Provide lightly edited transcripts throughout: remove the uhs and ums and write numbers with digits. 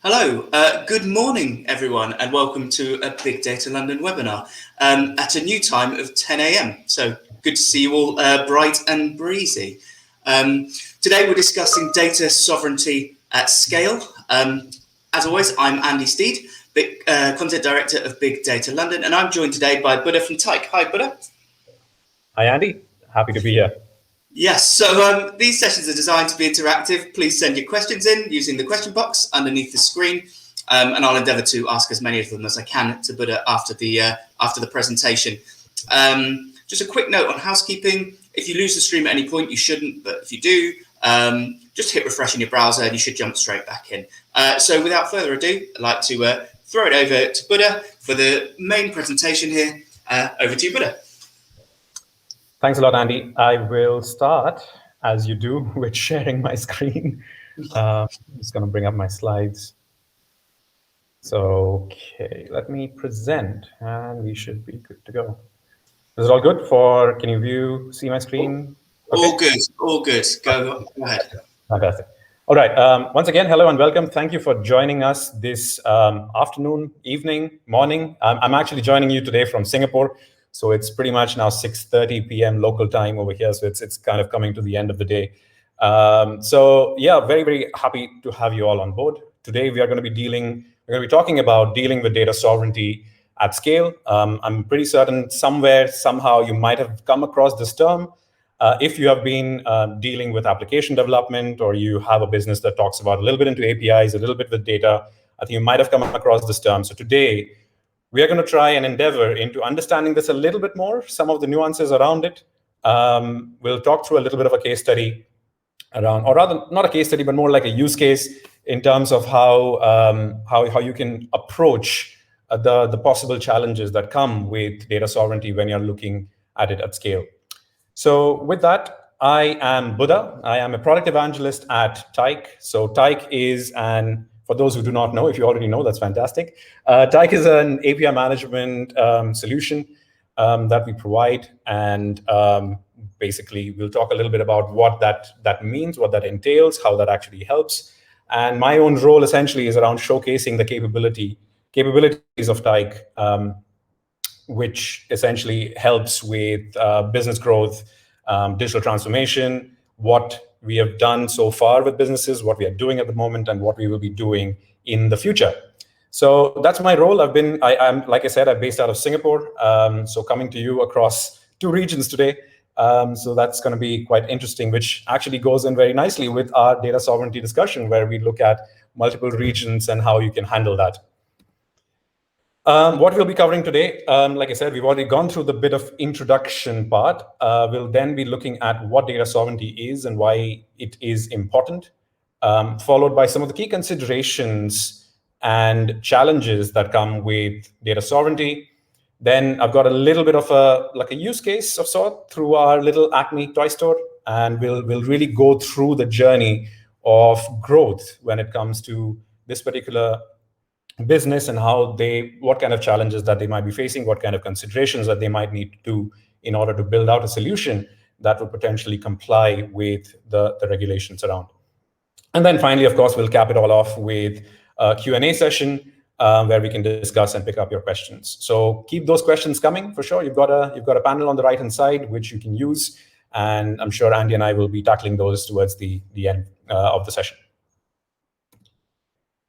Hello, good morning, everyone, and welcome to a Big Data London webinar at a new time of 10 a.m. So good to see you all bright and breezy. Today we're discussing data sovereignty at scale. As always, I'm Andy Steed, Content Director of Big Data London, and I'm joined today by Buddha from Tyke. Hi, Buddha. Hi, Andy. Happy to be here. Yes, so these sessions are designed to be interactive. Please send your questions in using the question box underneath the screen, and I'll endeavour to ask as many of them as I can to Buddha after the presentation. Just a quick note on housekeeping. If you lose the stream at any point, you shouldn't, but if you do, just hit refresh in your browser and you should jump straight back in. So without further ado, I'd like to throw it over to Buddha for the main presentation here. Over to you, Buddha. Thanks a lot, Andy. I will start, as you do, with sharing my screen. I'm just going to bring up my slides. So, okay, let me present, and we should be good to go. Is it all good for, can you see my screen? Okay. All good. Go ahead. Fantastic. All right, once again, hello and welcome. Thank you for joining us this afternoon, evening, morning. I'm actually joining you today from Singapore. So it's pretty much now 6:30 p.m. local time over here. So it's kind of coming to the end of the day. So yeah, very, very happy to have you all on board. Today we're going to be talking about dealing with data sovereignty at scale. I'm pretty certain somewhere, somehow you might have come across this term. If you have been dealing with application development, or you have a business that talks about a little bit into APIs, a little bit with data, I think you might have come across this term. So today, we are going to try and endeavor into understanding this a little bit more, some of the nuances around it. We'll talk through a little bit of a case study around, or rather not a case study, but more like a use case in terms of how you can approach the possible challenges that come with data sovereignty when you're looking at it at scale. So with that, I am Buddha. I am a product evangelist at Tyke. So Tyke is for those who do not know, if you already know, that's fantastic. Tyke is an API management solution that we provide. And basically, we'll talk a little bit about what that means, what that entails, how that actually helps. And my own role essentially is around showcasing the capabilities of Tyke, which essentially helps with business growth, digital transformation, what we have done so far with businesses, what we are doing at the moment, and what we will be doing in the future. So that's my role. I'm like I said, I'm based out of Singapore. So coming to you across 2 regions today. So that's going to be quite interesting, which actually goes in very nicely with our data sovereignty discussion, where we look at multiple regions and how you can handle that. What we'll be covering today, like I said, we've already gone through the bit of introduction part. We'll then be looking at what data sovereignty is and why it is important, followed by some of the key considerations and challenges that come with data sovereignty. Then I've got a little bit of a use case of sort through our little Acme toy store, and we'll really go through the journey of growth when it comes to this particular business and what kind of challenges that they might be facing, what kind of considerations that they might need to do in order to build out a solution that would potentially comply with the regulations around. And then finally, of course, we'll cap it all off with a Q&A session where we can discuss and pick up your questions. So keep those questions coming for sure. You've got a panel on the right-hand side, which you can use. And I'm sure Andy and I will be tackling those towards the end of the session.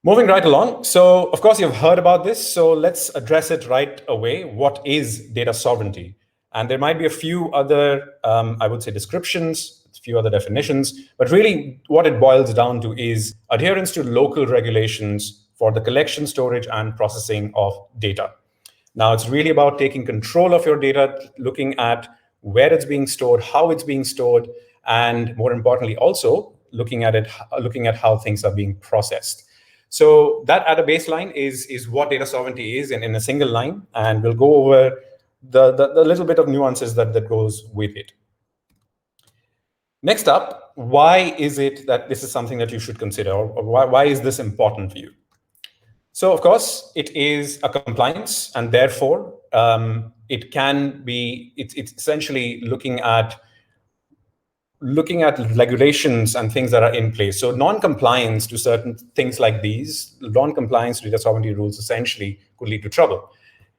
Moving right along. So, of course, you've heard about this. So let's address it right away. What is data sovereignty? And there might be a few other, I would say, descriptions, a few other definitions. But really, what it boils down to is adherence to local regulations for the collection, storage, and processing of data. Now, it's really about taking control of your data, looking at where it's being stored, how it's being stored, and more importantly, also looking at how things are being processed. So that at a baseline is what data sovereignty is in a single line, and we'll go over the little bit of nuances that goes with it. Next up, why is it that this is something that you should consider, or why is this important for you? So of course, it is a compliance, and therefore it's essentially looking at looking at regulations and things that are in place. So non-compliance to certain things like these, non-compliance to data sovereignty rules essentially could lead to trouble.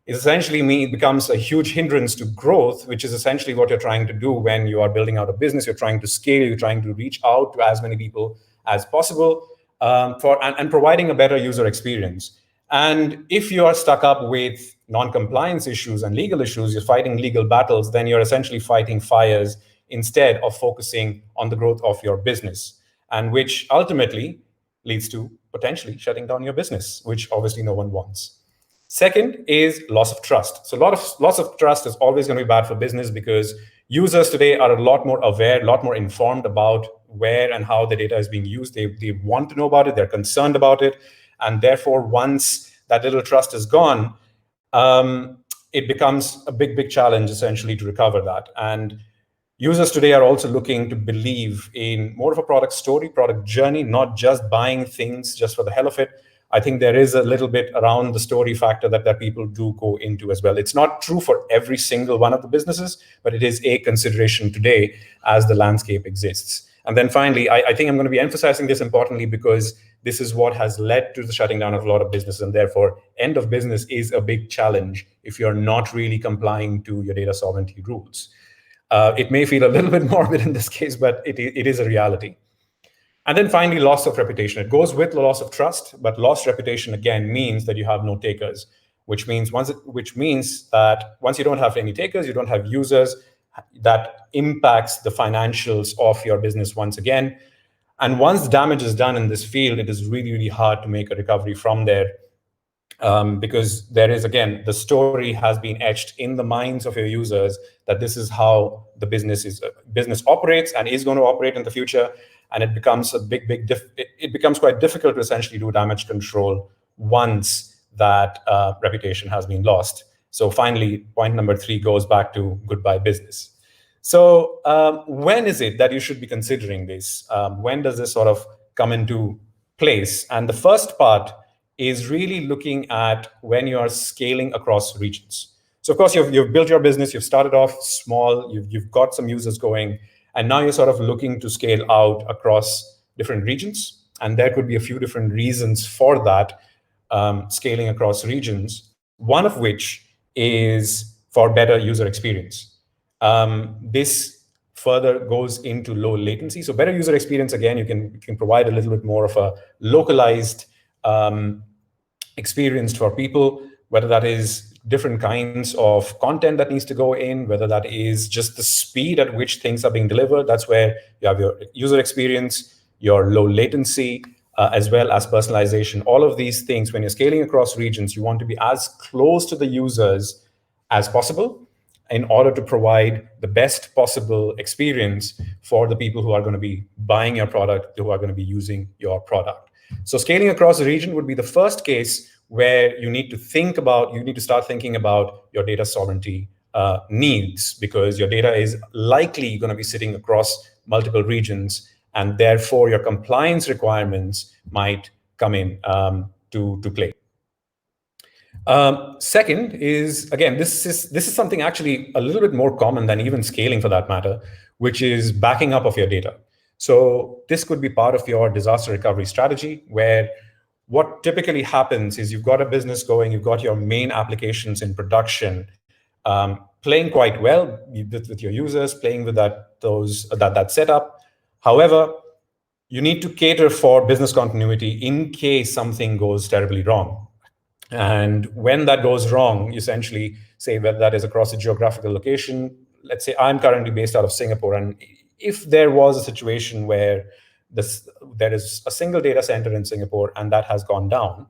It essentially becomes a huge hindrance to growth, which is essentially what you're trying to do when you are building out a business. You're trying to scale, you're trying to reach out to as many people as possible, and providing a better user experience. And if you are stuck up with non-compliance issues and legal issues, you're fighting legal battles, then you're essentially fighting fires instead of focusing on the growth of your business, and which ultimately leads to potentially shutting down your business, which obviously no one wants. Second is loss of trust. So loss of trust is always going to be bad for business, because users today are a lot more aware, a lot more informed about where and how the data is being used. They want to know about it, they're concerned about it. And therefore, once that little trust is gone, it becomes a big challenge essentially to recover that. And users today are also looking to believe in more of a product story, product journey, not just buying things just for the hell of it. I think there is a little bit around the story factor that people do go into as well. It's not true for every single one of the businesses, but it is a consideration today as the landscape exists. And then finally, I think I'm going to be emphasizing this importantly, because this is what has led to the shutting down of a lot of businesses, and therefore end of business is a big challenge if you're not really complying to your data sovereignty rules. It may feel a little bit morbid in this case, but it is a reality. And then finally, loss of reputation. It goes with the loss of trust, but lost reputation again means that you have no takers, which means that once you don't have any takers, you don't have users, that impacts the financials of your business once again. And once damage is done in this field, it is really hard to make a recovery from there. Because there is, again, the story has been etched in the minds of your users that this is how the business operates and is going to operate in the future, and it becomes it becomes quite difficult to essentially do damage control once that reputation has been lost. So finally, point number 3 goes back to goodbye business. So when is it that you should be considering this? When does this sort of come into place? And the first part is really looking at when you are scaling across regions. So of course, you've built your business, you've started off small, you've got some users going, and now you're sort of looking to scale out across different regions. And there could be a few different reasons for that, scaling across regions, one of which is for better user experience. This further goes into low latency. So better user experience, again, you can provide a little bit more of a localized experience for people, whether that is different kinds of content that needs to go in, whether that is just the speed at which things are being delivered. That's where you have your user experience, your low latency, as well as personalization. All of these things, when you're scaling across regions, you want to be as close to the users as possible in order to provide the best possible experience for the people who are going to be buying your product, who are going to be using your product. So scaling across a region would be the first case where you need to start thinking about your data sovereignty needs, because your data is likely going to be sitting across multiple regions, and therefore your compliance requirements might come in to play. Second is, again, this is something actually a little bit more common than even scaling for that matter, which is backing up of your data. So this could be part of your disaster recovery strategy, where what typically happens is you've got a business going, you've got your main applications in production, playing quite well with your users, playing with that setup. However, you need to cater for business continuity in case something goes terribly wrong. And when that goes wrong, essentially, say whether that is across a geographical location, let's say I'm currently based out of Singapore, and if there was a situation where there is a single data center in Singapore and that has gone down,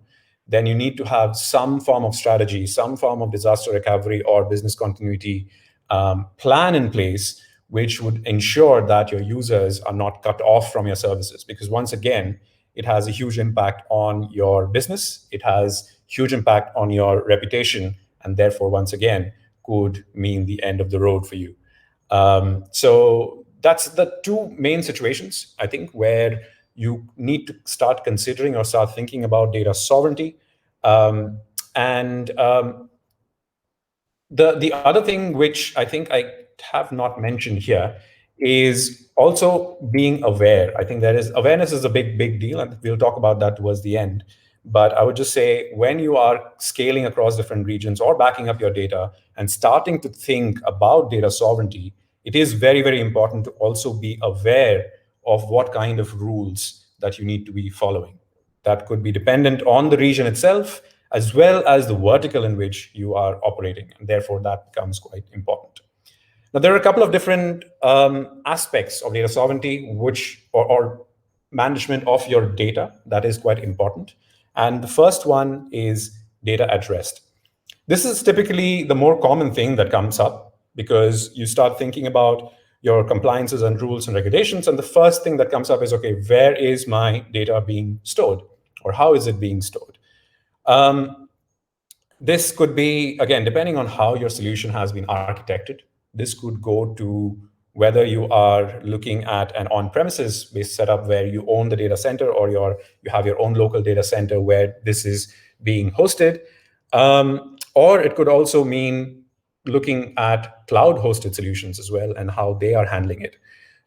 then you need to have some form of strategy, some form of disaster recovery or business continuity plan in place, which would ensure that your users are not cut off from your services. Because once again, it has a huge impact on your business. It has huge impact on your reputation, and therefore, once again, could mean the end of the road for you. So that's the two main situations, I think, where you need to start considering or start thinking about data sovereignty. The other thing, which I think I have not mentioned here, is also being aware. I think awareness is a big deal, and we'll talk about that towards the end. But I would just say when you are scaling across different regions or backing up your data and starting to think about data sovereignty, it is very important to also be aware of what kind of rules that you need to be following. That could be dependent on the region itself, as well as the vertical in which you are operating. And therefore, that becomes quite important. Now, there are a couple of different aspects of data sovereignty, or management of your data, that is quite important. And the first one is data at rest. This is typically the more common thing that comes up because you start thinking about your compliances and rules and regulations. And the first thing that comes up is, okay, where is my data being stored, or how is it being stored? This could be, again, depending on how your solution has been architected. This could go to whether you are looking at an on-premises based setup where you own the data center, or you have your own local data center where this is being hosted. Or it could also mean looking at cloud-hosted solutions as well and how they are handling it.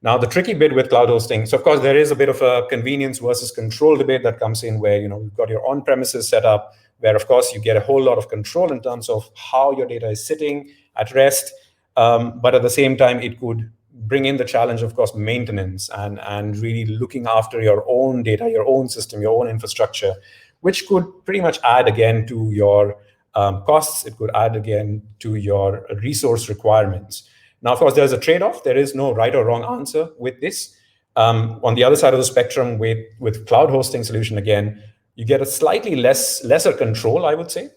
Now, the tricky bit with cloud hosting, so of course, there is a bit of a convenience versus control debate that comes in where you've got your on-premises setup, where of course you get a whole lot of control in terms of how your data is sitting at rest. But at the same time, it could bring in the challenge, of course, maintenance and really looking after your own data, your own system, your own infrastructure, which could pretty much add again to your costs. It could add again to your resource requirements. Now, of course, there's a trade-off. There is no right or wrong answer with this. On the other side of the spectrum, with cloud hosting solution, again, you get a slightly lesser control, I would say,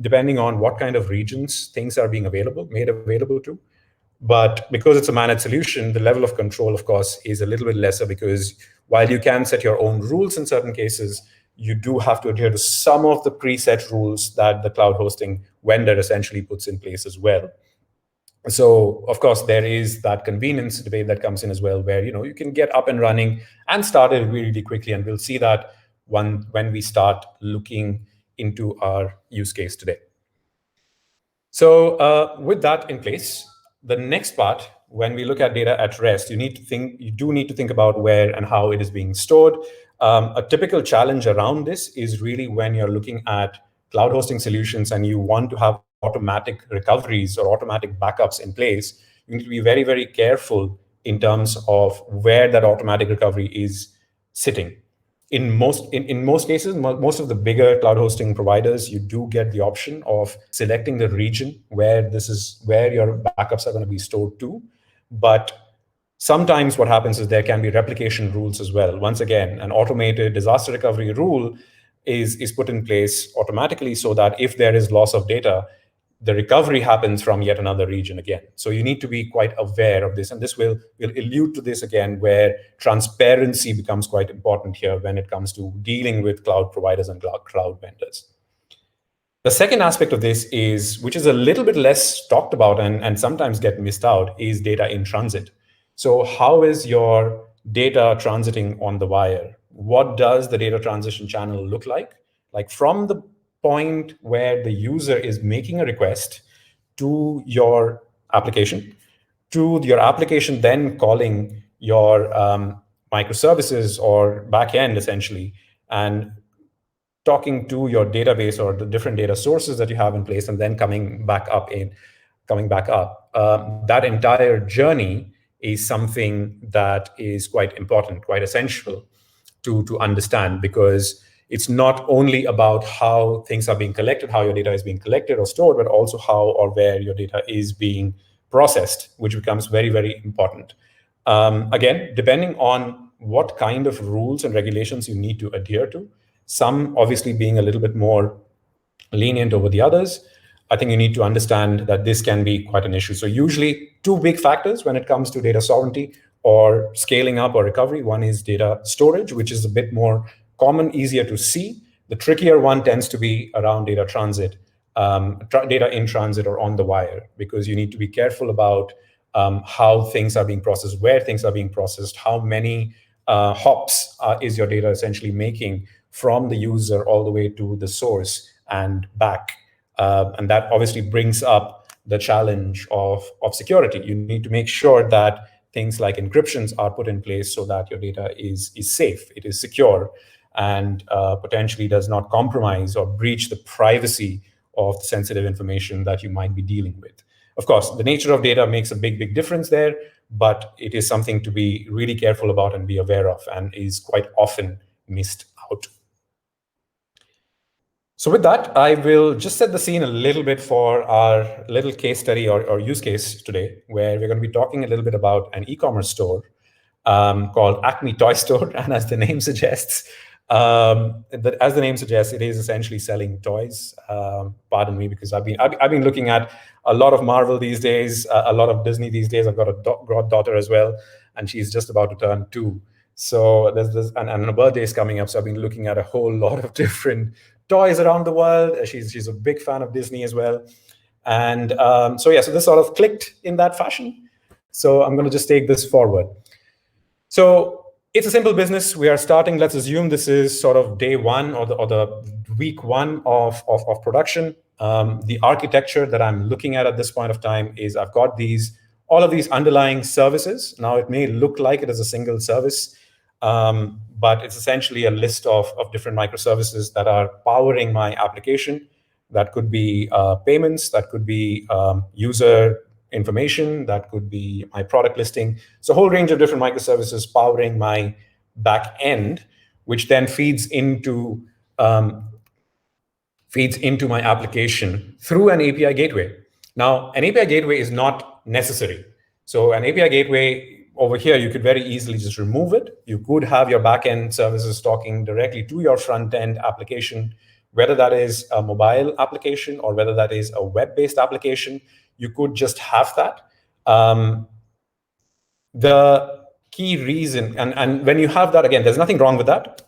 depending on what kind of regions things are being made available to. But because it's a managed solution, the level of control, of course, is a little bit lesser because while you can set your own rules in certain cases, you do have to adhere to some of the preset rules that the cloud hosting vendor essentially puts in place as well. So, of course, there is that convenience debate that comes in as well, where you can get up and running and started really quickly, and we'll see that when we start looking into our use case today. So, with that in place, the next part, when we look at data at rest, you do need to think about where and how it is being stored. A typical challenge around this is really when you're looking at cloud hosting solutions and you want to have automatic recoveries or automatic backups in place. You need to be very careful in terms of where that automatic recovery is sitting. In most cases, most of the bigger cloud hosting providers, you do get the option of selecting the region where your backups are going to be stored to. But sometimes what happens is there can be replication rules as well. Once again, an automated disaster recovery rule is put in place automatically so that if there is loss of data, the recovery happens from yet another region again. So you need to be quite aware of this. And this will allude to this again, where transparency becomes quite important here when it comes to dealing with cloud providers and cloud vendors. The second aspect of this which is a little bit less talked about and sometimes get missed out, is data in transit. So how is your data transiting on the wire? What does the data transition channel look like? Like from the point where the user is making a request to your application, then calling your microservices or backend essentially, and talking to your database or the different data sources that you have in place, and then coming back up. That entire journey is something that is quite important, quite essential to understand, because it's not only about how things are being collected, how your data is being collected or stored, but also how or where your data is being processed, which becomes very important. Again, depending on what kind of rules and regulations you need to adhere to, some obviously being a little bit more lenient over the others, I think you need to understand that this can be quite an issue. So usually two big factors when it comes to data sovereignty or scaling up or recovery. One is data storage, which is a bit more common, easier to see. The trickier one tends to be around data transit, data in transit or on the wire, because you need to be careful about how things are being processed, where things are being processed, how many hops is your data essentially making from the user all the way to the source and back. And that obviously brings up the challenge of security. You need to make sure that things like encryptions are put in place so that your data is safe, it is secure, and potentially does not compromise or breach the privacy of sensitive information that you might be dealing with. Of course, the nature of data makes a big difference there, but it is something to be really careful about and be aware of, and is quite often missed out. So with that, I will just set the scene a little bit for our little case study or use case today, where we're going to be talking a little bit about an e-commerce store called Acme Toy Store. And as the name suggests, it is essentially selling toys. Pardon me, because I've been looking at a lot of Marvel these days, a lot of Disney these days. I've got a goddaughter as well, and she's just about to turn 2. So and her birthday is coming up. So I've been looking at a whole lot of different toys around the world. She's a big fan of Disney as well. And so this sort of clicked in that fashion. So I'm going to just take this forward. So it's a simple business. We are starting, let's assume this is sort of day 1 or the week 1 of production. The architecture that I'm looking at this point of time is I've got all of these underlying services. Now it may look like it is a single service, but it's essentially a list of different microservices that are powering my application. That could be payments, that could be user information, that could be my product listing. So a whole range of different microservices powering my back end, which then feeds into my application through an API gateway. Now, an API gateway is not necessary. So an API gateway over here, you could very easily just remove it. You could have your backend services talking directly to your front-end application, whether that is a mobile application or whether that is a web-based application. You could just have that. The key reason, and when you have that, again, there's nothing wrong with that.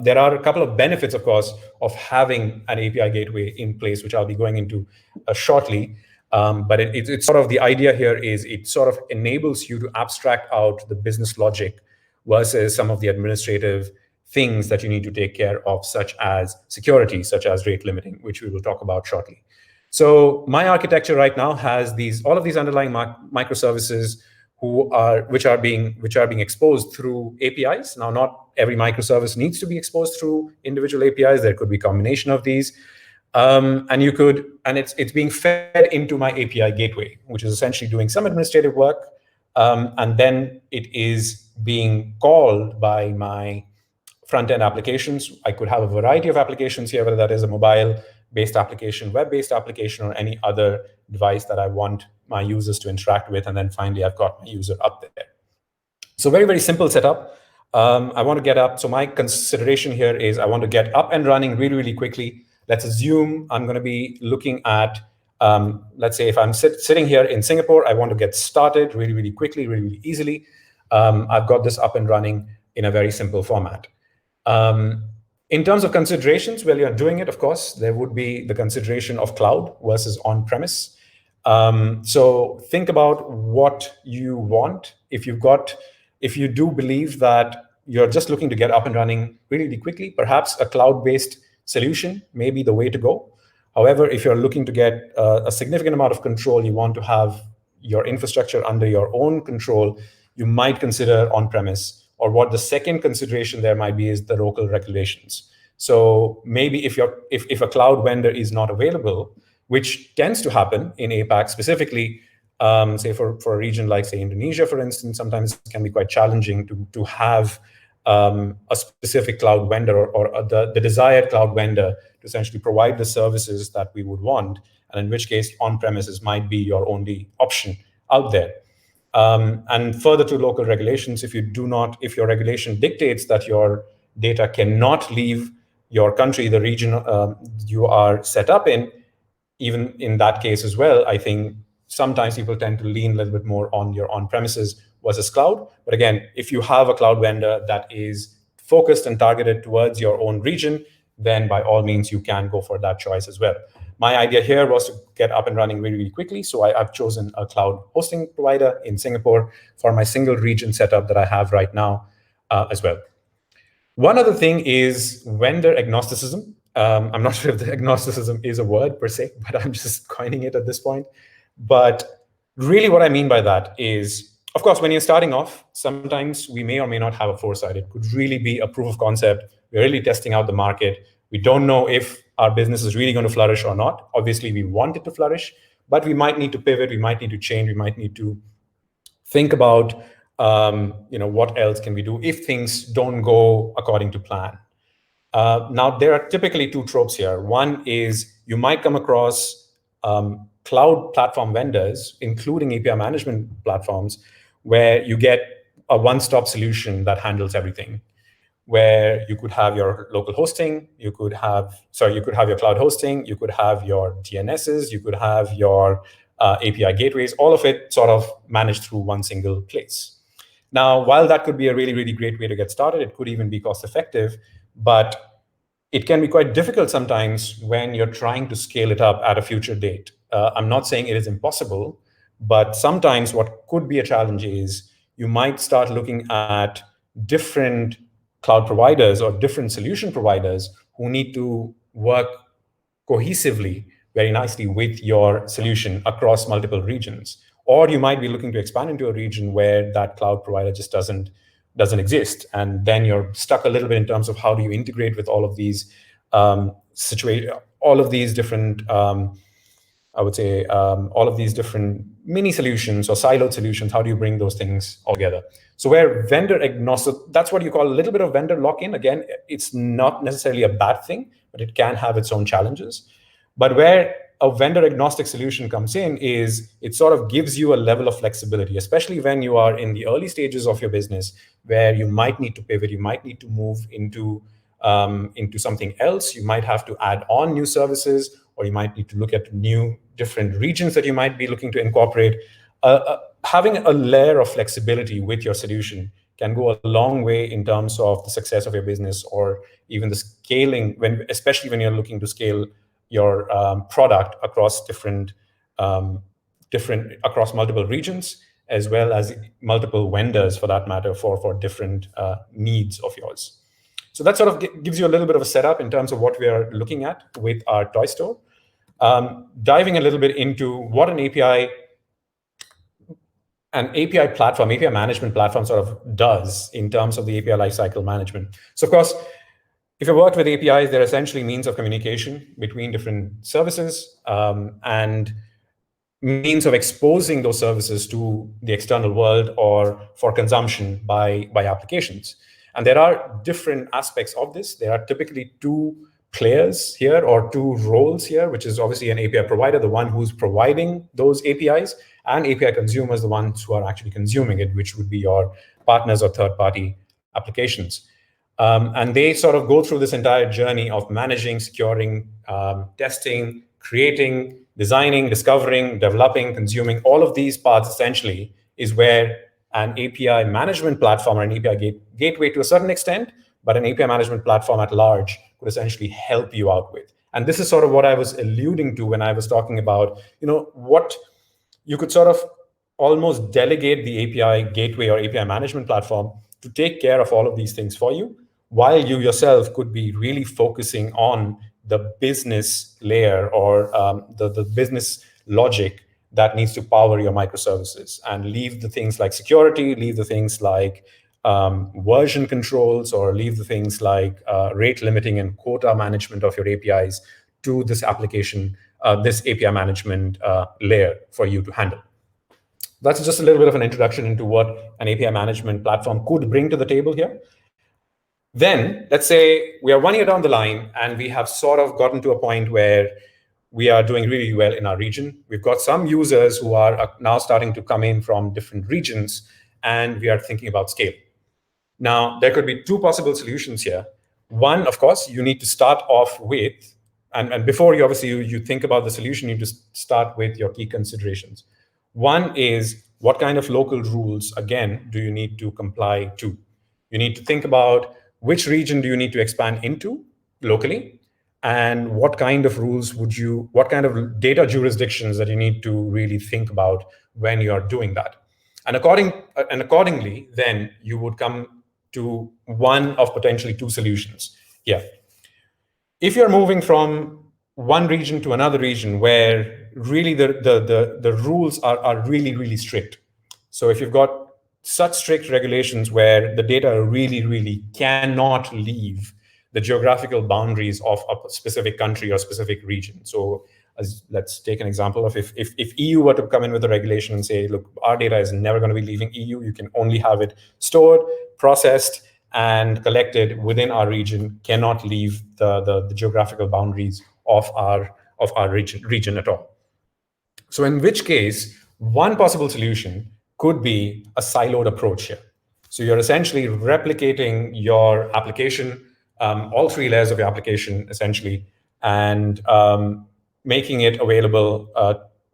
There are a couple of benefits, of course, of having an API gateway in place, which I'll be going into shortly. But it's sort of the idea here is it sort of enables you to abstract out the business logic versus some of the administrative things that you need to take care of, such as security, such as rate limiting, which we will talk about shortly. So my architecture right now has all of these underlying microservices which are being exposed through APIs. Now, not every microservice needs to be exposed through individual APIs. There could be a combination of these. And it's being fed into my API gateway, which is essentially doing some administrative work. And then it is being called by my front-end applications. I could have a variety of applications here, whether that is a mobile-based application, web-based application, or any other device that I want my users to interact with. And then finally, I've got my user up there. So very, very simple setup. I want to get up. So my consideration here is I want to get up and running really, really quickly. Let's assume I'm going to be looking at, let's say if I'm sitting here in Singapore, I want to get started really, really quickly, really, really easily. I've got this up and running in a very simple format. In terms of considerations, while you're doing it, of course, there would be the consideration of cloud versus on-premise. So think about what you want. If you do believe that you're just looking to get up and running really, really quickly, perhaps a cloud-based solution may be the way to go. However, if you're looking to get a significant amount of control, you want to have your infrastructure under your own control, you might consider on-premise. Or what the second consideration there might be is the local regulations. So maybe if a cloud vendor is not available, which tends to happen in APAC specifically, say for a region like, say, Indonesia, for instance, sometimes it can be quite challenging to have a specific cloud vendor or the desired cloud vendor to essentially provide the services that we would want, and in which case on-premises might be your only option out there. And further to local regulations, if your regulation dictates that your data cannot leave your country, the region you are set up in, even in that case as well, I think sometimes people tend to lean a little bit more on your on-premises versus cloud. But again, if you have a cloud vendor that is focused and targeted towards your own region, then by all means, you can go for that choice as well. My idea here was to get up and running really, really quickly. So I've chosen a cloud hosting provider in Singapore for my single region setup that I have right now as well. One other thing is vendor agnosticism. I'm not sure if the agnosticism is a word per se, but I'm just coining it at this point. But really what I mean by that is, Of course, when you're starting off, sometimes we may or may not have a foresight. It could really be a proof of concept. We're really testing out the market. We don't know if our business is really going to flourish or not. Obviously, we want it to flourish, but we might need to pivot. We might need to change. We might need to think about, what else can we do if things don't go according to plan. Now, there are typically two tropes here. One is you might come across cloud platform vendors, including API management platforms, where you get a one-stop solution that handles everything, where you could have your local hosting, you could have your cloud hosting, you could have your DNSs, you could have your API gateways, all of it sort of managed through one single place. Now, while that could be a really, really great way to get started, it could even be cost effective, but it can be quite difficult sometimes when you're trying to scale it up at a future date. I'm not saying it is impossible, but sometimes what could be a challenge is you might start looking at different cloud providers or different solution providers who need to work cohesively very nicely with your solution across multiple regions. Or you might be looking to expand into a region where that cloud provider just doesn't exist, and then you're stuck a little bit in terms of how do you integrate with all of these all of these different all of these different mini solutions or siloed solutions. How do you bring those things all together? So where vendor agnostic, that's what you call a little bit of vendor lock-in. Again, it's not necessarily a bad thing, but it can have its own challenges. But where a vendor agnostic solution comes in is it sort of gives you a level of flexibility, especially when you are in the early stages of your business, where you might need to pivot, you might need to move into something else. You might have to add on new services, or you might need to look at new different regions that you might be looking to incorporate. Having a layer of flexibility with your solution can go a long way in terms of the success of your business, or even the scaling, especially when you're looking to scale your product across across multiple regions, as well as multiple vendors for that matter, for different needs of yours. So that sort of gives you a little bit of a setup in terms of what we are looking at with our toy store. Diving a little bit into what an API platform, API management platform sort of does in terms of the API lifecycle management. So of course, if you work with APIs, they're essentially means of communication between different services and means of exposing those services to the external world or for consumption by applications. And there are different aspects of this. There are typically two players here, or two roles here, which is obviously an API provider, the one who's providing those APIs, and API consumers, the ones who are actually consuming it, which would be your partners or third-party applications. And they sort of go through this entire journey of managing, securing, testing, creating, designing, discovering, developing, consuming. All of these parts essentially is where an API management platform or an API gateway to a certain extent, but an API management platform at large could essentially help you out with. And this is sort of what I was alluding to when I was talking about, what you could sort of almost delegate the API gateway or API management platform to take care of all of these things for you, while you yourself could be really focusing on the business layer or the business logic that needs to power your microservices, and leave the things like security, leave the things like version controls, or leave the things like rate limiting and quota management of your APIs to this application, this API management layer for you to handle. That's just a little bit of an introduction into what an API management platform could bring to the table here. Then let's say we are 1 year down the line and we have sort of gotten to a point where we are doing really well in our region. We've got some users who are now starting to come in from different regions, and we are thinking about scale. Now, there could be two possible solutions here. One, of course, you need to start off with, and before you think about the solution, you just start with your key considerations. One is, what kind of local rules, again, do you need to comply to? You need to think about which region do you need to expand into locally, and what kind of rules what kind of data jurisdictions that you need to really think about when you're doing that. And accordingly, then you would come to one of potentially two solutions here. If you're moving from one region to another region where really the rules are really, really strict. So if you've got such strict regulations where the data really cannot leave the geographical boundaries of a specific country or specific region. So let's take an example of if EU were to come in with a regulation and say, look, our data is never going to be leaving EU. You can only have it stored, processed, and collected within our region, cannot leave the geographical boundaries of our region at all. So in which case, one possible solution could be a siloed approach here. So you're essentially replicating your application, all three layers of your application essentially, and making it available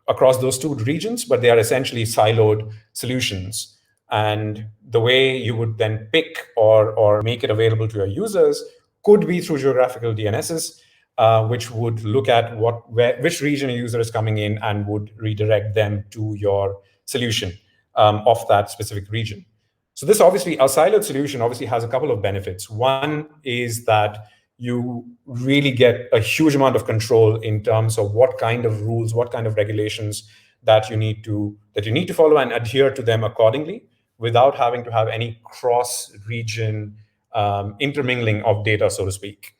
across those two regions, but they are essentially siloed solutions. And the way you would then pick or make it available to your users could be through geographical DNSs, which would look at which region a user is coming in and would redirect them to your solution of that specific region. So this obviously, a siloed solution obviously has a couple of benefits. One is that you really get a huge amount of control in terms of what kind of rules, what kind of regulations that you need to follow and adhere to them accordingly, without having to have any cross-region intermingling of data, so to speak.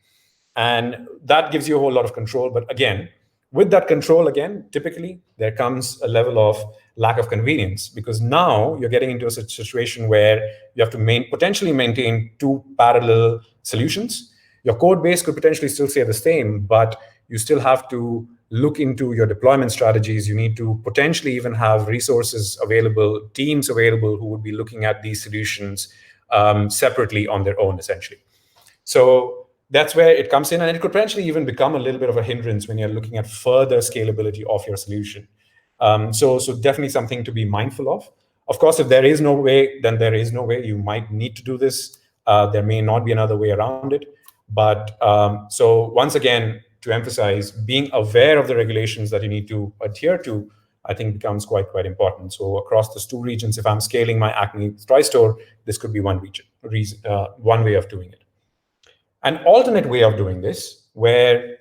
And that gives you a whole lot of control. But again, with that control, typically there comes a level of lack of convenience, because now you're getting into a situation where you have to potentially maintain two parallel solutions. Your code base could potentially still stay the same, but you still have to look into your deployment strategies. You need to potentially even have resources available, teams available who would be looking at these solutions separately on their own, essentially. So that's where it comes in, and it could potentially even become a little bit of a hindrance when you're looking at further scalability of your solution. So definitely something to be mindful of. Of course, if there is no way, then there is no way. You might need to do this. There may not be another way around it. But so once again, to emphasize, being aware of the regulations that you need to adhere to, I think becomes quite important. So across those two regions, if I'm scaling my Acme TriStore, this could be one way of doing it. An alternate way of doing this, where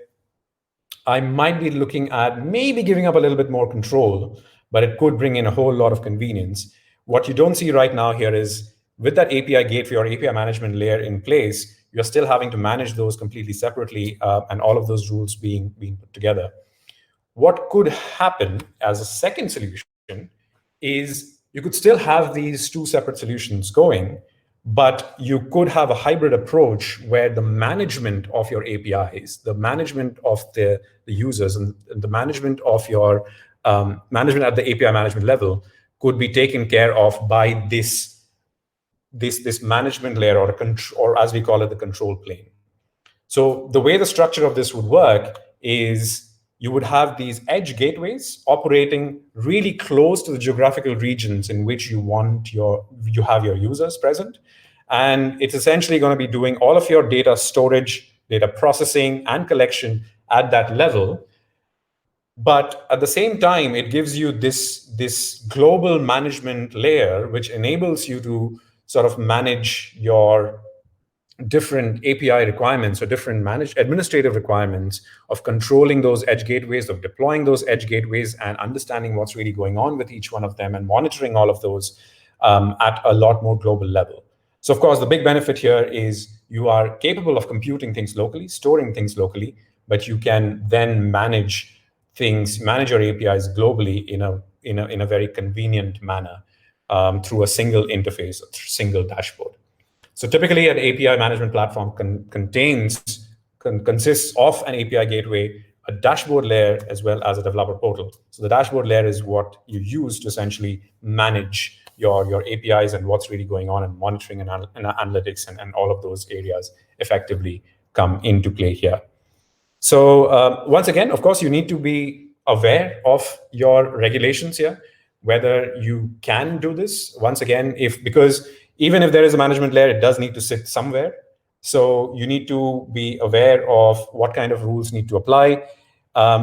I might be looking at maybe giving up a little bit more control, but it could bring in a whole lot of convenience. What you don't see right now here is with that API gateway or API management layer in place, you're still having to manage those completely separately and all of those rules being put together. What could happen as a second solution is you could still have these two separate solutions going, but you could have a hybrid approach where the management of your APIs, the management of the users, and the management of your management at the API management level could be taken care of by this management layer, or as we call it, the control plane. So the way the structure of this would work is you would have these edge gateways operating really close to the geographical regions in which you have your users present. And it's essentially going to be doing all of your data storage, data processing, and collection at that level. But at the same time, it gives you this global management layer, which enables you to sort of manage your different API requirements or different administrative requirements of controlling those edge gateways, of deploying those edge gateways, and understanding what's really going on with each one of them and monitoring all of those at a lot more global level. So of course, the big benefit here is you are capable of computing things locally, storing things locally, but you can then manage your APIs globally in a very convenient manner through a single interface, a single dashboard. So typically, an API management platform consists of an API gateway, a dashboard layer, as well as a developer portal. So the dashboard layer is what you use to essentially manage your APIs and what's really going on, and monitoring and analytics and all of those areas effectively come into play here. So once again, of course, you need to be aware of your regulations here, whether you can do this. Once again, because even if there is a management layer, it does need to sit somewhere. So you need to be aware of what kind of rules need to apply.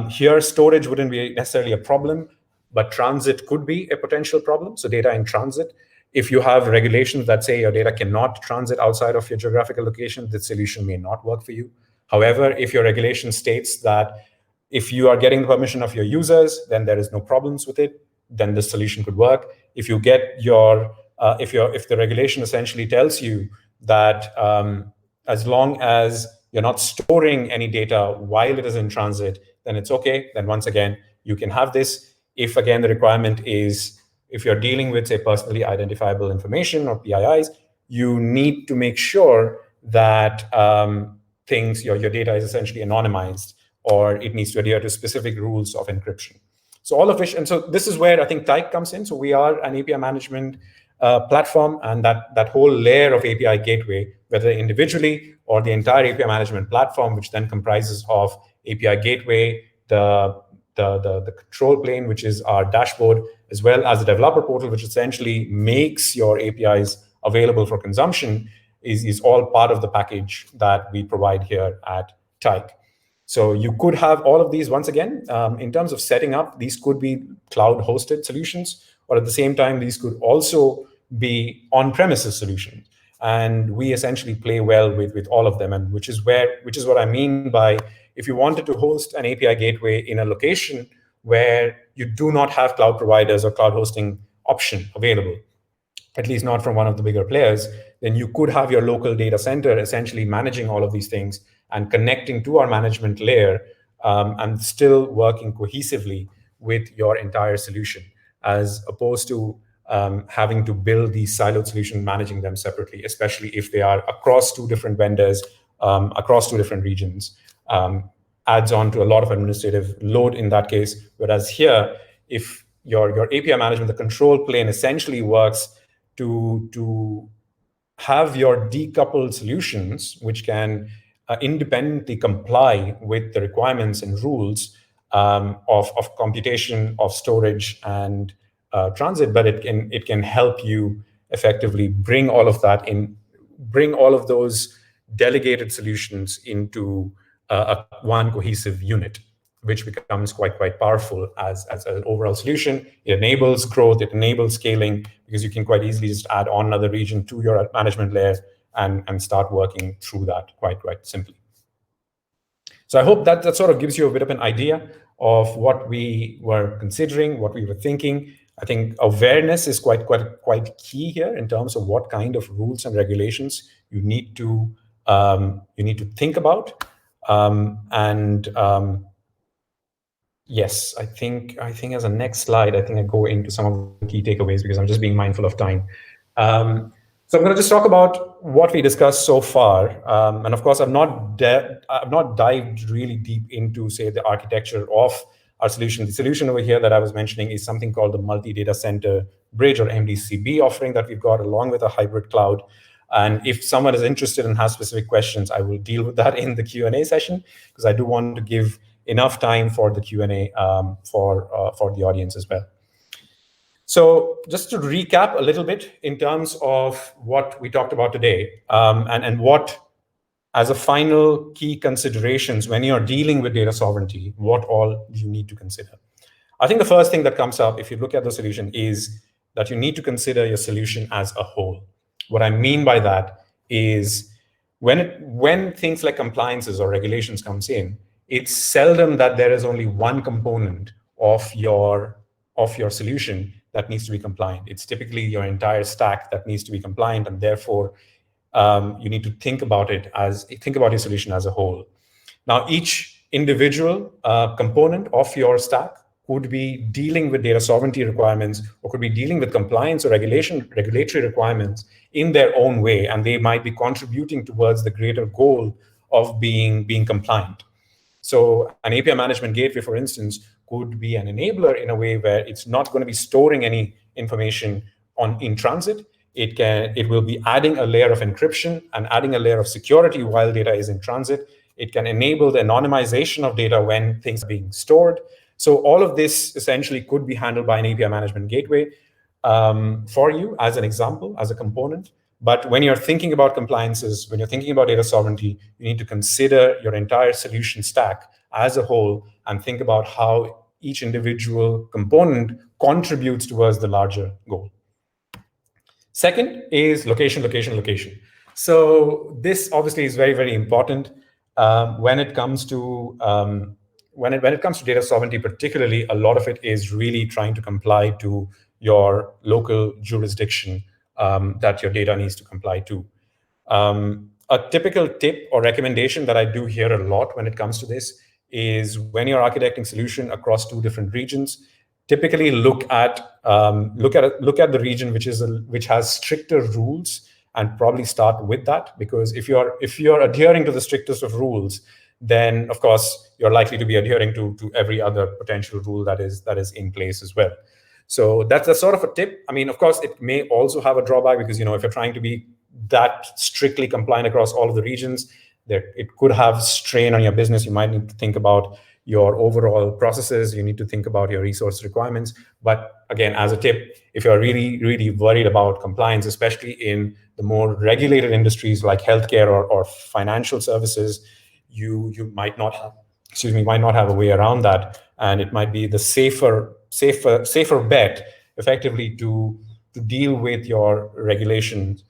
Here, storage wouldn't be necessarily a problem, but transit could be a potential problem. So data in transit. If you have regulations that say your data cannot transit outside of your geographical location, the solution may not work for you. However, if your regulation states that if you are getting the permission of your users, then there is no problems with it, then the solution could work. If you get your if the regulation essentially tells you that as long as you're not storing any data while it is in transit, then it's okay. Then once again, you can have this. If again the requirement is, if you're dealing with, say, personally identifiable information or PIIs, you need to make sure that your data is essentially anonymized, or it needs to adhere to specific rules of encryption. So all of which, and so this is where I think Tyke comes in. So we are an API management platform, and that whole layer of API gateway, whether individually or the entire API management platform, which then comprises of API gateway, the control plane, which is our dashboard, as well as the developer portal, which essentially makes your APIs available for consumption, is all part of the package that we provide here at Tyke. So you could have all of these. Once again, in terms of setting up, these could be cloud-hosted solutions, or at the same time, these could also be on-premises solutions. And we essentially play well with all of them, and which is what I mean by, if you wanted to host an API gateway in a location where you do not have cloud providers or cloud hosting option available, at least not from one of the bigger players, then you could have your local data center essentially managing all of these things and connecting to our management layer, and still working cohesively with your entire solution, as opposed to having to build these siloed solutions, managing them separately, especially if they are across two different vendors, across two different regions. Adds on to a lot of administrative load in that case. Whereas here, if your API management, the control plane essentially works to have your decoupled solutions, which can independently comply with the requirements and rules of computation, of storage, and transit, but it can help you effectively bring all of that in, bring all of those delegated solutions into one cohesive unit, which becomes quite powerful as an overall solution. It enables growth, it enables scaling, because you can quite easily just add on another region to your management layer and start working through that quite simply. So I hope that sort of gives you a bit of an idea of what we were considering, what we were thinking. I think awareness is quite key here in terms of what kind of rules and regulations you need to think about. Yes, I think as a next slide, I think I go into some of the key takeaways, because I'm just being mindful of time. So I'm going to just talk about what we discussed so far, and of course, I've not dived really deep into, say, the architecture of our solution. The solution over here that I was mentioning is something called the multi-data center bridge, or MDCB offering, that we've got along with a hybrid cloud. And if someone is interested and has specific questions, I will deal with that in the Q&A session, because I do want to give enough time for the Q&A for the audience as well. So just to recap a little bit in terms of what we talked about today, and what, as a final key considerations when you're dealing with data sovereignty, what all do you need to consider? I think the first thing that comes up, if you look at the solution, is that you need to consider your solution as a whole. What I mean by that is when things like compliances or regulations comes in, it's seldom that there is only one component of your solution that needs to be compliant. It's typically your entire stack that needs to be compliant, and therefore you need to think about your solution as a whole. Now, each individual component of your stack could be dealing with data sovereignty requirements, or could be dealing with compliance or regulatory requirements in their own way, and they might be contributing towards the greater goal of being compliant. So an API management gateway, for instance, could be an enabler in a way where it's not going to be storing any information in transit. It will be adding a layer of encryption and adding a layer of security while data is in transit. It can enable the anonymization of data when things are being stored. So all of this essentially could be handled by an API management gateway for you, as an example, as a component. But when you're thinking about compliances, when you're thinking about data sovereignty, you need to consider your entire solution stack as a whole and think about how each individual component contributes towards the larger goal. Second is location. So this obviously is very important when it comes to data sovereignty. Particularly, a lot of it is really trying to comply to your local jurisdiction that your data needs to comply to. A typical tip or recommendation that I do hear a lot when it comes to this is when you're architecting solution across two different regions, typically look at the region which has stricter rules, and probably start with that, because if you're adhering to the strictest of rules, then of course you're likely to be adhering to every other potential rule that is in place as well. So that's sort of a tip. I mean, of course, it may also have a drawback, because if you're trying to be that strictly compliant across all of the regions, it could have strain on your business. You might need to think about your overall processes. You need to think about your resource requirements. But again, as a tip, if you're really, really worried about compliance, especially in the more regulated industries like healthcare or financial services, you might not have a way around that, and it might be the safer bet, effectively, to deal with your regulations,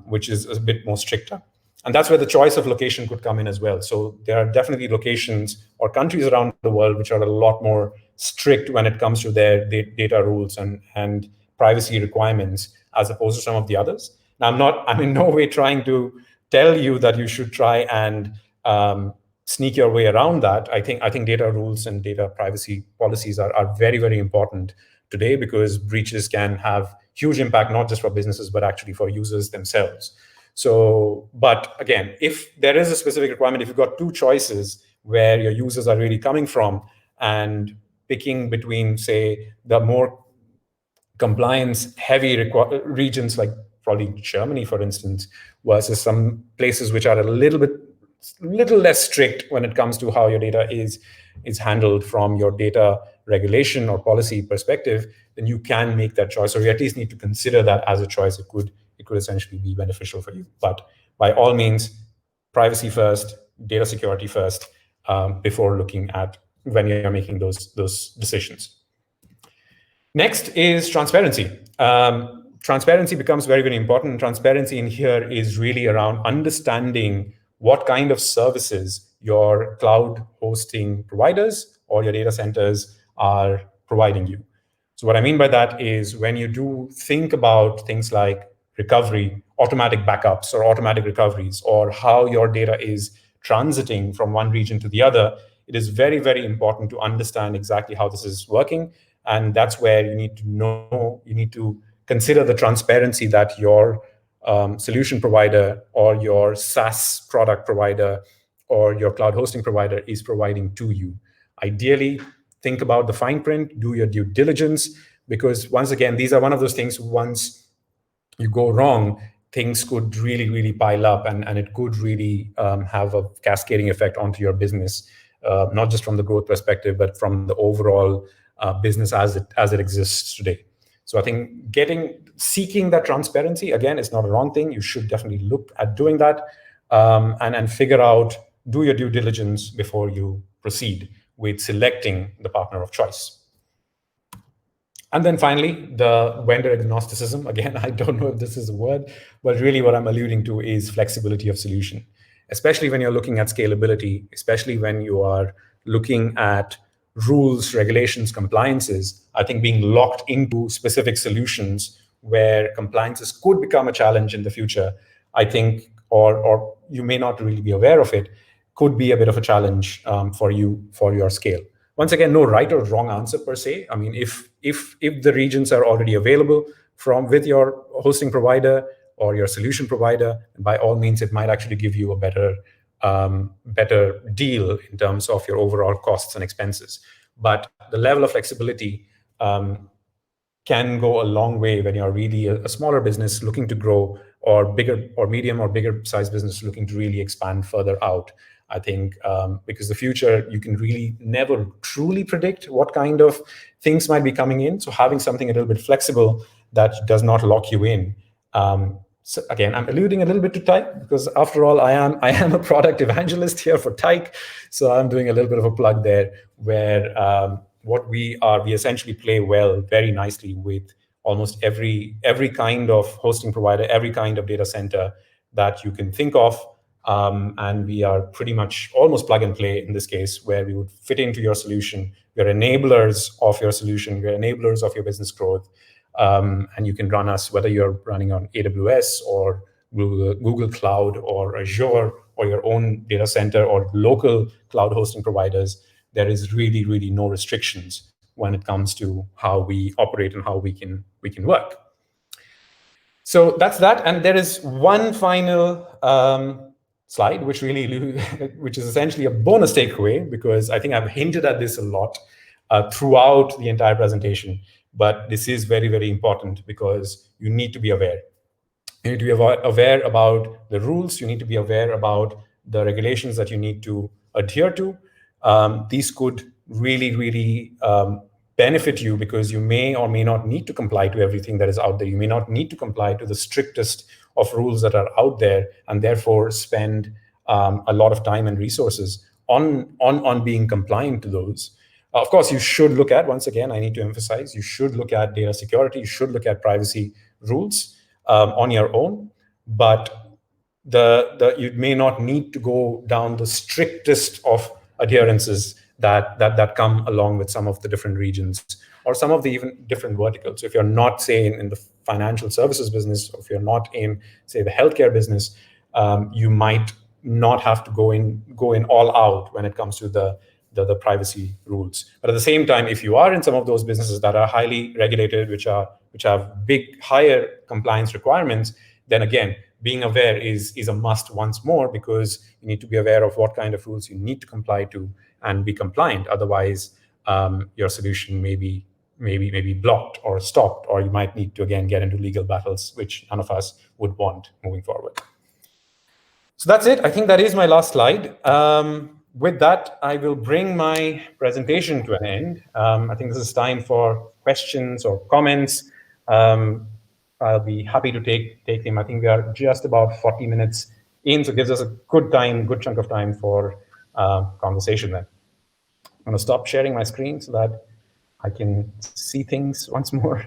which is a bit more stricter. And that's where the choice of location could come in as well. So there are definitely locations or countries around the world which are a lot more strict when it comes to their data rules and privacy requirements, as opposed to some of the others. Now, I'm in no way trying to tell you that you should try and sneak your way around that. I think data rules and data privacy policies are very, very important today, because breaches can have huge impact, not just for businesses, but actually for users themselves. So, but again, if there is a specific requirement, if you've got two choices where your users are really coming from, and picking between, say, the more compliance heavy regions like probably Germany, for instance, versus some places which are a little less strict when it comes to how your data is handled from your data regulation or policy perspective, then you can make that choice, or you at least need to consider that as a choice. It could essentially be beneficial for you. But by all means, privacy first, data security first, before looking at when you're making those decisions. Next is transparency. Transparency becomes very, very important. Transparency in here is really around understanding what kind of services your cloud hosting providers or your data centers are providing you. So what I mean by that is, when you do think about things like recovery, automatic backups or automatic recoveries, or how your data is transiting from one region to the other, it is very, very important to understand exactly how this is working. And that's where you need to consider the transparency that your solution provider or your SaaS product provider or your cloud hosting provider is providing to you. Ideally, think about the fine print, do your due diligence, because once again, these are one of those things, once you go wrong, things could really, really pile up, and it could really have a cascading effect onto your business, not just from the growth perspective, but from the overall business as it exists today. So I think seeking that transparency, again, is not a wrong thing. You should definitely look at doing that, and figure out, do your due diligence before you proceed with selecting the partner of choice. And then finally, the vendor agnosticism. Again, I don't know if this is a word, but really what I'm alluding to is flexibility of solution, especially when you're looking at scalability, especially when you are looking at rules, regulations, compliances. I think being locked into specific solutions where compliances could become a challenge in the future, I think, or you may not really be aware of it, could be a bit of a challenge for your scale. Once again, no right or wrong answer per se. I mean, if the regions are already available with your hosting provider or your solution provider, by all means, it might actually give you a better deal in terms of your overall costs and expenses. But the level of flexibility can go a long way when you're really a smaller business looking to grow, or bigger or medium or bigger size business looking to really expand further out. I think because the future, you can really never truly predict what kind of things might be coming in. So having something a little bit flexible that does not lock you in. So again, I'm alluding a little bit to Tyke, because after all, I am a product evangelist here for Tyke. So I'm doing a little bit of a plug there, where we essentially play very nicely with almost every kind of hosting provider, every kind of data center that you can think of. And we are pretty much almost plug and play in this case, where we would fit into your solution. We're enablers of your solution. We're enablers of your business growth. And you can run us whether you're running on AWS or Google Cloud or Azure or your own data center or local cloud hosting providers. There is really, really no restrictions when it comes to how we operate and how we can work. So that's that. And there is one final slide, which which is essentially a bonus takeaway, because I think I've hinted at this a lot throughout the entire presentation. But this is very, very important because you need to be aware. You need to be aware about the rules. You need to be aware about the regulations that you need to adhere to. These could really, really benefit you because you may or may not need to comply to everything that is out there. You may not need to comply to the strictest of rules that are out there, and therefore spend a lot of time and resources on being compliant to those. Of course, you should look at, once again, I need to emphasize, you should look at data security, you should look at privacy rules on your own, but you may not need to go down the strictest of adherences that come along with some of the different regions or some of the even different verticals. So if you're not, say, in the financial services business, or if you're not in, say, the healthcare business, you might not have to go in all out when it comes to the privacy rules. But at the same time, if you are in some of those businesses that are highly regulated, which have big, higher compliance requirements, then again, being aware is a must once more, because you need to be aware of what kind of rules you need to comply to and be compliant. Otherwise, your solution may be blocked or stopped, or you might need to again get into legal battles, which none of us would want moving forward. So that's it. I think that is my last slide. With that, I will bring my presentation to an end. I think this is time for questions or comments. I'll be happy to take them. I think we are just about 40 minutes in, so it gives us a good chunk of time for conversation then. I'm going to stop sharing my screen so that I can see things once more.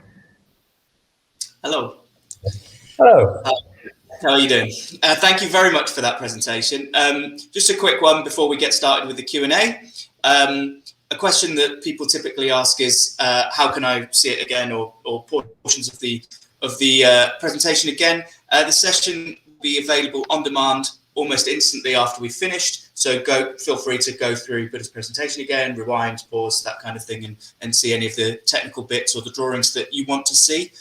Hello. Hello. How are you doing? Thank you very much for that presentation. Just a quick one before we get started with the Q&A. A question that people typically ask is, how can I see it again, or portions of the presentation again? The session will be available on demand almost instantly after we've finished. So feel free to go through Buddha's presentation again, rewind, pause, that kind of thing, and see any of the technical bits or the drawings that you want to see.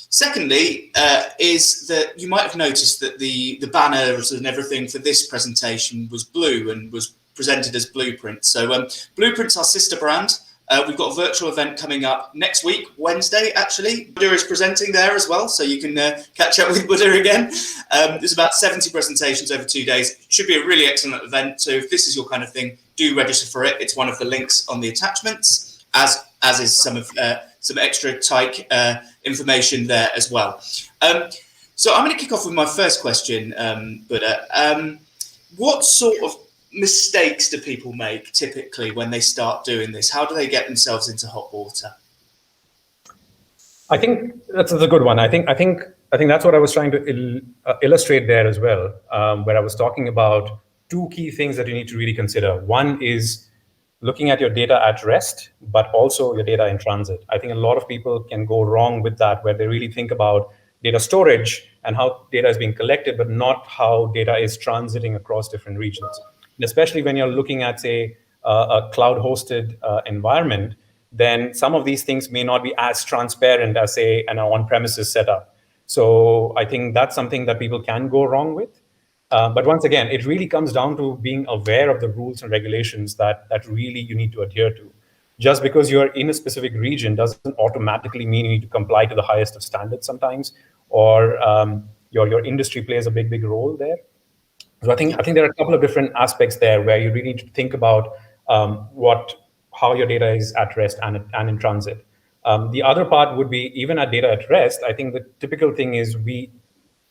Secondly, is that you might have noticed that the banners and everything for this presentation was blue and was presented as Blueprint. So Blueprint's our sister brand. We've got a virtual event coming up next week, Wednesday, actually. Buddha is presenting there as well, so you can catch up with Buddha again. There's about 70 presentations over 2 days. It should be a really excellent event. So if this is your kind of thing, do register for it. It's one of the links on the attachments, as is some extra type information there as well. So I'm going to kick off with my first question, Buddha. What sort of mistakes do people make typically when they start doing this? How do they get themselves into hot water? I think that's a good one. I think that's what I was trying to illustrate there as well, where I was talking about two key things that you need to really consider. One is looking at your data at rest, but also your data in transit. I think a lot of people can go wrong with that, where they really think about data storage and how data is being collected, but not how data is transiting across different regions. And especially when you're looking at, say, a cloud-hosted environment, then some of these things may not be as transparent as, say, an on-premises setup. So I think that's something that people can go wrong with. But once again, it really comes down to being aware of the rules and regulations that really you need to adhere to. Just because you're in a specific region doesn't automatically mean you need to comply to the highest of standards sometimes, or your industry plays a big role there. So I think there are a couple of different aspects there where you really need to think about how your data is at rest and in transit. The other part would be, even at data at rest, I think the typical thing is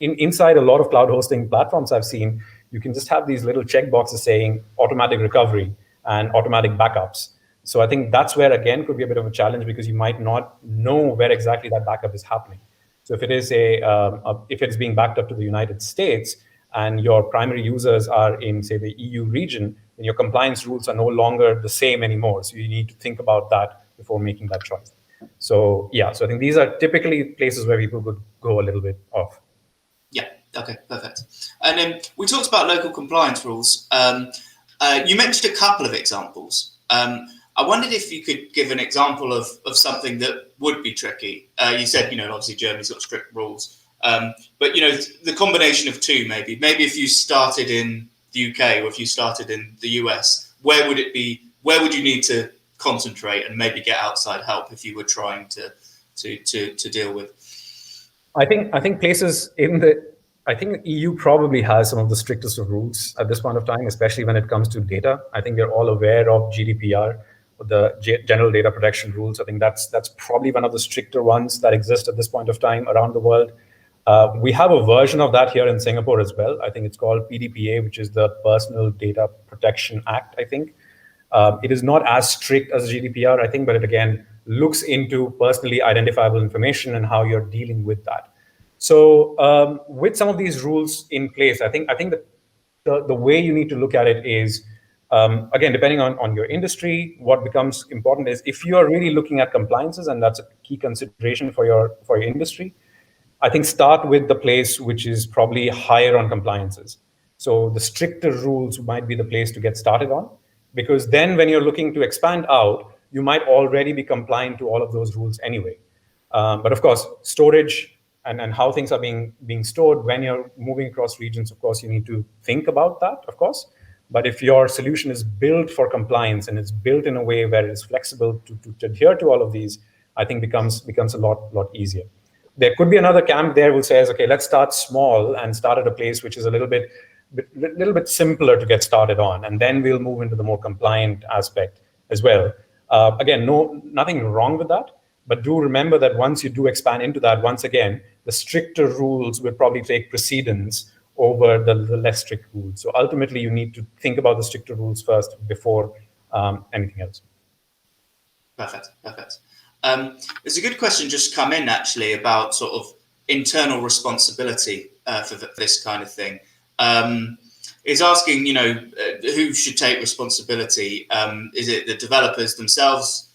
inside a lot of cloud hosting platforms I've seen, you can just have these little checkboxes saying automatic recovery and automatic backups. So I think that's where, again, could be a bit of a challenge, because you might not know where exactly that backup is happening. So if it is if it's being backed up to the United States and your primary users are in, say, the EU region, then your compliance rules are no longer the same anymore. So you need to think about that before making that choice. So yeah, so I think these are typically places where people would go a little bit off. Yeah. Okay. Perfect. And then we talked about local compliance rules. You mentioned a couple of examples. I wondered if you could give an example of something that would be tricky. You said, obviously Germany's got strict rules, but the combination of two, maybe if you started in the UK or if you started in the US, where would it be? Where would you need to concentrate and maybe get outside help if you were trying to deal with? I think places in the I think the EU probably has some of the strictest of rules at this point of time, especially when it comes to data. I think we're all aware of GDPR, or the General Data Protection Rules. I think that's probably one of the stricter ones that exist at this point of time around the world. We have a version of that here in Singapore as well. I think it's called PDPA, which is the Personal Data Protection Act, I think. It is not as strict as GDPR, I think, but it again looks into personally identifiable information and how you're dealing with that. So with some of these rules in place, I think that the way you need to look at it is, again, depending on your industry, what becomes important is if you are really looking at compliances, and that's a key consideration for your industry, I think start with the place which is probably higher on compliances. So the stricter rules might be the place to get started on, because then when you're looking to expand out, you might already be compliant to all of those rules anyway. But of course, storage and how things are being stored when you're moving across regions, of course, you need to think about that, of course. But if your solution is built for compliance and it's built in a way where it is flexible to adhere to all of these, I think becomes a lot easier. There could be another camp there who says, okay, let's start small and start at a place which is a little bit simpler to get started on, and then we'll move into the more compliant aspect as well. Again, nothing wrong with that, but do remember that once you do expand into that, once again, the stricter rules will probably take precedence over the less strict rules. So ultimately, you need to think about the stricter rules first before anything else. Perfect. There's a good question just come in actually about sort of internal responsibility for this kind of thing. Is asking, who should take responsibility? Is it the developers themselves?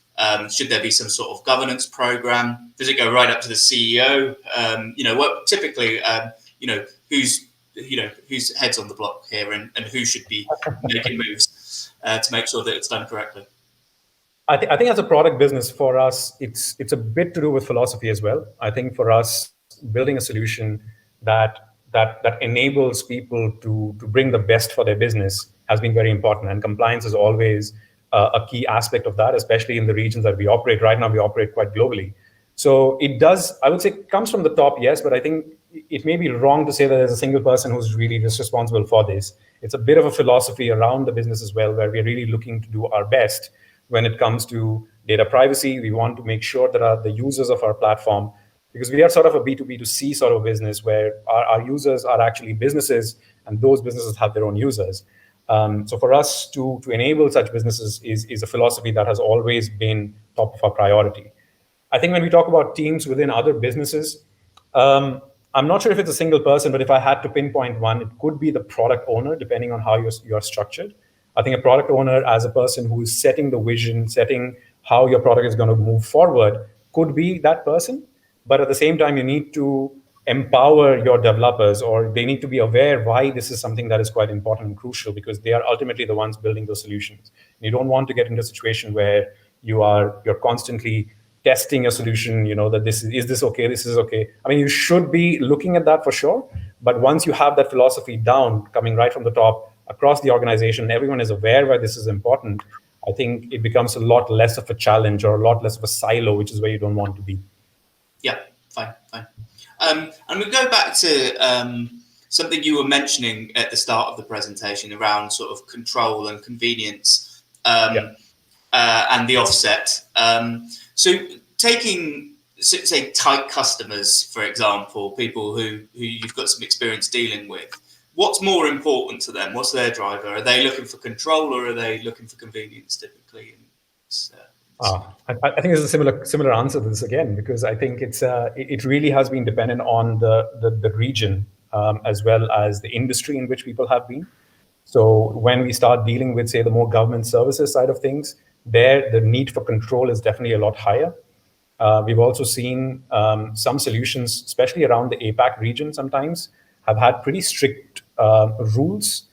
Should there be some sort of governance program? Does it go right up to the CEO? What typically, who's heads on the block here, and who should be making moves to make sure that it's done correctly? I think as a product business for us, it's a bit to do with philosophy as well. I think for us, building a solution that enables people to bring the best for their business has been very important, and compliance is always a key aspect of that, especially in the regions that we operate. Right now, we operate quite globally. So it does, I would say, comes from the top, yes, but I think it may be wrong to say that there's a single person who's really just responsible for this. It's a bit of a philosophy around the business as well, where we're really looking to do our best when it comes to data privacy. We want to make sure that the users of our platform, because we are sort of a B2B2C sort of business where our users are actually businesses, and those businesses have their own users. So for us to enable such businesses is a philosophy that has always been top of our priority. I think when we talk about teams within other businesses, I'm not sure if it's a single person, but if I had to pinpoint one, it could be the product owner, depending on how you're structured. I think a product owner, as a person who is setting the vision, setting how your product is going to move forward, could be that person. But at the same time, you need to empower your developers, or they need to be aware why this is something that is quite important and crucial, because they are ultimately the ones building those solutions. You don't want to get into a situation where you're constantly testing a solution, that is this okay, this is okay. I mean, you should be looking at that for sure. But once you have that philosophy down, coming right from the top across the organization, everyone is aware why this is important, I think it becomes a lot less of a challenge or a lot less of a silo, which is where you don't want to be. Yeah, fine. And we go back to something you were mentioning at the start of the presentation around sort of control and convenience and the offset. So taking, say, tight customers, for example, people who you've got some experience dealing with, what's more important to them? What's their driver? Are they looking for control, or are they looking for convenience typically? I think there's a similar answer to this again, because I think it really has been dependent on the region as well as the industry in which people have been. So when we start dealing with, say, the more government services side of things, there the need for control is definitely a lot higher. We've also seen some solutions, especially around the APAC region, sometimes have had pretty strict rules.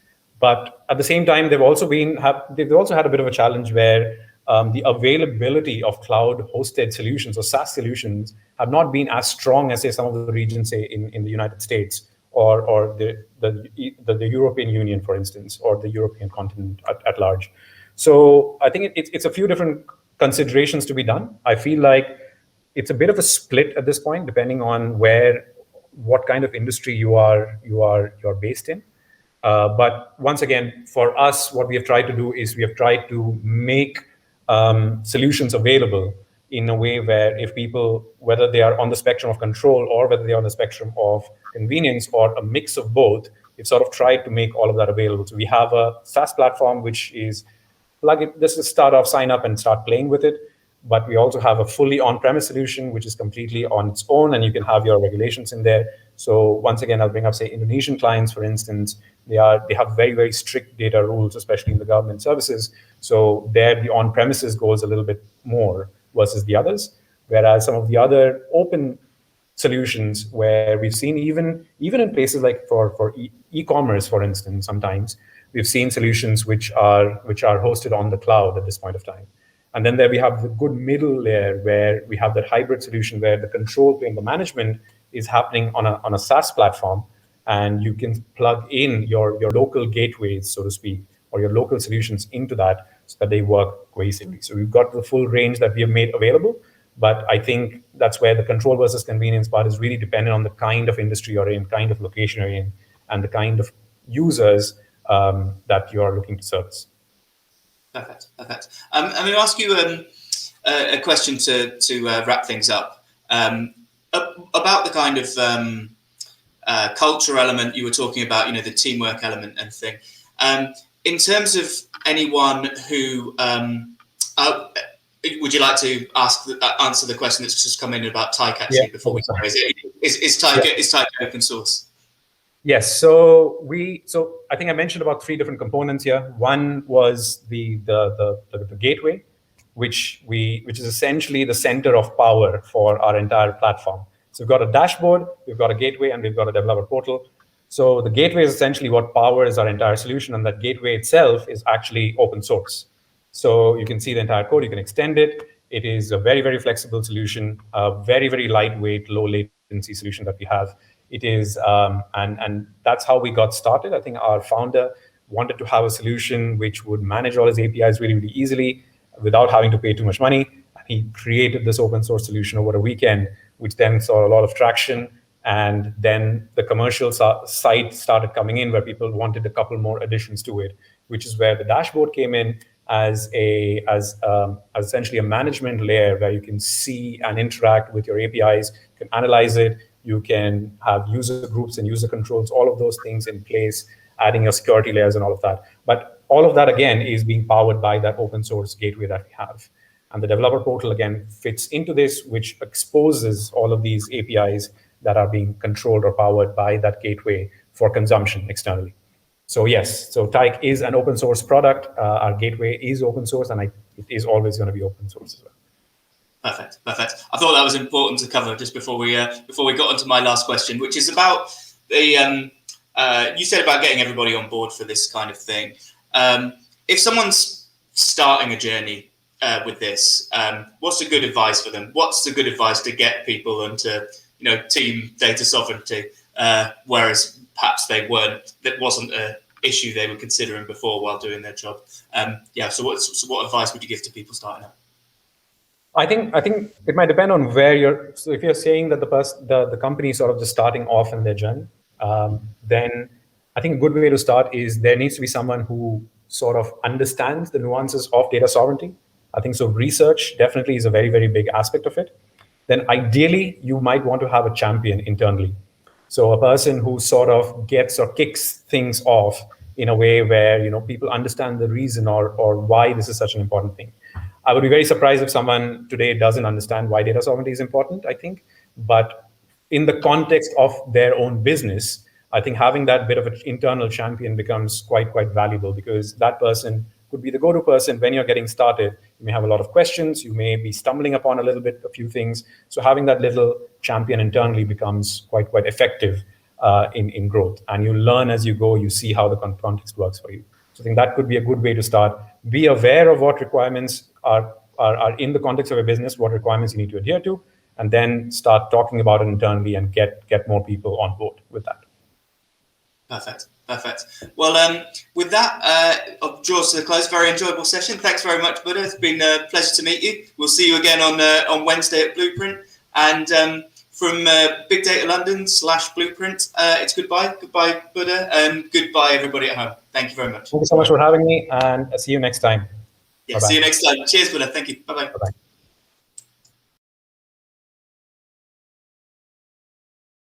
But at the same time, they've also had a bit of a challenge where the availability of cloud-hosted solutions or SaaS solutions have not been as strong as, say, some of the regions, say, in the United States or the European Union, for instance, or the European continent at large. So I think it's a few different considerations to be done. I feel like it's a bit of a split at this point, depending on what kind of industry you're based in. But once again, for us, what we have tried to do is we have tried to make solutions available in a way where if people, whether they are on the spectrum of control or whether they're on the spectrum of convenience or a mix of both, we've sort of tried to make all of that available. So we have a SaaS platform, which is plug it, this is start off, sign up and start playing with it. But we also have a fully on-premise solution, which is completely on its own, and you can have your regulations in there. So once again, I'll bring up, say, Indonesian clients, for instance. They have very, very strict data rules, especially in the government services. So there, the on-premises goes a little bit more versus the others. Whereas some of the other open solutions, where we've seen even in places like for e-commerce, for instance, sometimes we've seen solutions which are hosted on the cloud at this point of time. And then there we have the good middle layer where we have that hybrid solution where the control plane, the management is happening on a SaaS platform, and you can plug in your local gateways, so to speak, or your local solutions into that so that they work cohesively. So we've got the full range that we have made available, but I think that's where the control versus convenience part is really dependent on the kind of industry you're in, kind of location you're in, and the kind of users that you are looking to service. Perfect. I'm going to ask you a question to wrap things up about the kind of culture element you were talking about. The teamwork element and thing. In terms of anyone who would you like to answer the question that's just come in about Tyke actually before we go? Is Tyke open source? Yes. So I think I mentioned about 3 different components here. One was the gateway, which is essentially the center of power for our entire platform. So we've got a dashboard, we've got a gateway, and we've got a developer portal. So the gateway is essentially what powers our entire solution, and that gateway itself is actually open source. So you can see the entire code, you can extend it. It is a very, very flexible solution, a very, very lightweight, low latency solution that we have. It is, and that's how we got started. I think our founder wanted to have a solution which would manage all his APIs really, really easily without having to pay too much money. He created this open source solution over a weekend, which then saw a lot of traction. And then the commercial side started coming in where people wanted a couple more additions to it, which is where the dashboard came in as essentially a management layer where you can see and interact with your APIs, you can analyze it, you can have user groups and user controls, all of those things in place, adding your security layers and all of that. But all of that, again, is being powered by that open source gateway that we have. And the developer portal, again, fits into this, which exposes all of these APIs that are being controlled or powered by that gateway for consumption externally. So yes, so Tyke is an open source product. Our gateway is open source, and it is always going to be open source as well. Perfect. I thought that was important to cover just before we got onto my last question, which is about the you said about getting everybody on board for this kind of thing. If someone's starting a journey with this, what's the good advice for them? What's the good advice to get people onto team data sovereignty, whereas perhaps that wasn't an issue they were considering before while doing their job? So what advice would you give to people starting out? I think it might depend on where you're. So if you're saying that the company is sort of just starting off in their journey, then I think a good way to start is there needs to be someone who sort of understands the nuances of data sovereignty. I think so. Research definitely is a very, very big aspect of it. Then ideally, you might want to have a champion internally. So a person who sort of gets or kicks things off in a way where people understand the reason or why this is such an important thing. I would be very surprised if someone today doesn't understand why data sovereignty is important, I think. But in the context of their own business, I think having that bit of an internal champion becomes quite valuable, because that person could be the go-to person when you're getting started. You may have a lot of questions. You may be stumbling upon a few things. So having that little champion internally becomes quite effective in growth. And you learn as you go. You see how the context works for you. So I think that could be a good way to start. Be aware of what requirements are in the context of a business, what requirements you need to adhere to, and then start talking about it internally and get more people on board with that. Perfect. Well, with that, I'll draw us to the close. Very enjoyable session. Thanks very much, Buddha. It's been a pleasure to meet you. We'll see you again on Wednesday at Blueprint. And from Big Data London /Blueprint, it's goodbye. Goodbye, Buddha, and goodbye, everybody at home. Thank you very much. Thank you so much for having me, and see you next time. Yeah, see you next time. Cheers, Buddha. Thank you. Bye-bye. Bye-bye.